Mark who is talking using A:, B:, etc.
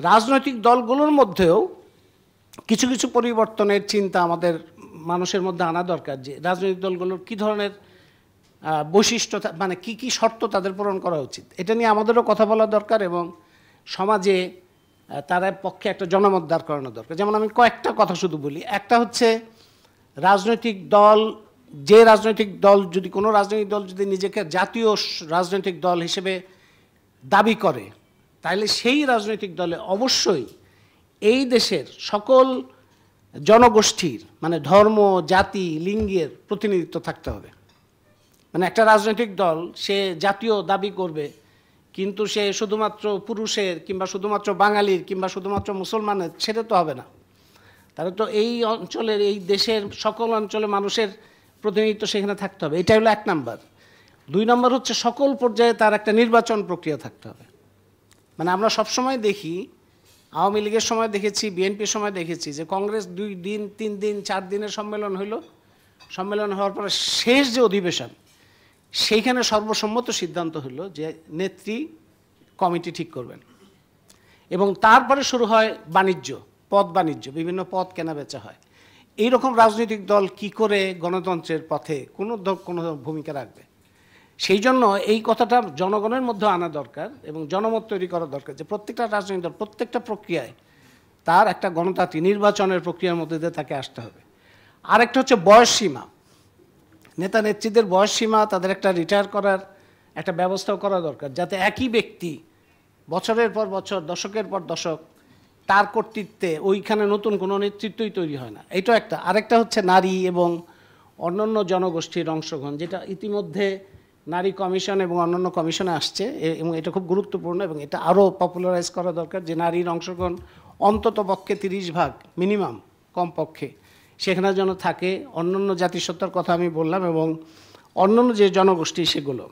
A: রাজনৈতিক দলগুলোর মধ্যেও কিছু কিছু পরিবর্তনের চিন্তা আমাদের মানুষের মধ্যে আনা দরকার, যে রাজনৈতিক দলগুলোর কী ধরনের বৈশিষ্ট্য, মানে কি কি শর্ত তাদের পূরণ করা উচিত, এটা নিয়ে আমাদেরও কথা বলা দরকার এবং সমাজে তার পক্ষে একটা জনমত দাঁড় করানো দরকার। যেমন আমি কয়েকটা কথা শুধু বলি। একটা হচ্ছে রাজনৈতিক দল, যে রাজনৈতিক দল যদি, কোনো রাজনৈতিক দল যদি নিজেকে জাতীয় রাজনৈতিক দল হিসেবে দাবি করে, তাহলে সেই রাজনৈতিক দলে অবশ্যই এই দেশের সকল জনগোষ্ঠীর, মানে ধর্ম, জাতি, লিঙ্গের প্রতিনিধিত্ব থাকতে হবে। মানে একটা রাজনৈতিক দল সে জাতীয় দাবি করবে, কিন্তু সে শুধুমাত্র পুরুষের কিংবা শুধুমাত্র বাঙালির কিংবা শুধুমাত্র মুসলমানের, সেটা তো হবে না। তাহলে তো এই অঞ্চলের, এই দেশের সকল অঞ্চলের মানুষের প্রতিনিধিত্ব সেখানে থাকতে হবে। এটা হলো 1 নাম্বার। 2 নাম্বার হচ্ছে সকল পর্যায়ে তার একটা নির্বাচন প্রক্রিয়া থাকতে হবে। মানে আমরা সবসময় দেখি, আওয়ামী লীগের সময় দেখেছি, বিএনপির সময় দেখেছি, যে কংগ্রেস 2 দিন 3 দিন 4 দিনের সম্মেলন হইল, সম্মেলন হওয়ার পরে শেষ যে অধিবেশন, সেইখানে সর্বসম্মত সিদ্ধান্ত হলো যে নেত্রী কমিটি ঠিক করবেন, এবং তারপরে শুরু হয় বাণিজ্য, পদ বাণিজ্য, বিভিন্ন পদ কেনা বেচা হয়। এইরকম রাজনৈতিক দল কি করে গণতন্ত্রের পথে কোনো ভূমিকা রাখবে? সেই জন্য এই কথাটা জনগণের মধ্যে আনা দরকার এবং জনমত তৈরি করা দরকার, যে প্রত্যেকটা রাজনৈতিক দল প্রত্যেকটা প্রক্রিয়ায় তার একটা গণতান্ত্রিক নির্বাচনের প্রক্রিয়ার মধ্যে দিয়ে তাকে আসতে হবে। আরেকটা হচ্ছে বয়স সীমা। নেতা নেত্রীদের বয়স সীমা, তাদের একটা রিটায়ার করার একটা ব্যবস্থাও করা দরকার, যাতে একই ব্যক্তি বছরের পর বছর, দশকের পর দশক তার কর্তৃত্বে ওইখানে নতুন কোনো নেতৃত্বই তৈরি হয় না। এইটা একটা। আরেকটা হচ্ছে নারী এবং অন্যান্য জনগোষ্ঠীর অংশগ্রহণ, যেটা ইতিমধ্যে নারী কমিশন এবং অন্যান্য কমিশনে আসছে, এবং এটা খুব গুরুত্বপূর্ণ এবং এটা আরও পপুলারাইজ করা দরকার, যে নারীর অংশগ্রহণ অন্তত পক্ষে 30% মিনিমাম, কমপক্ষে সেখানে যেন থাকে। অন্যান্য জাতিসত্তার কথা আমি বললাম এবং অন্যান্য যে জনগোষ্ঠী সেগুলো।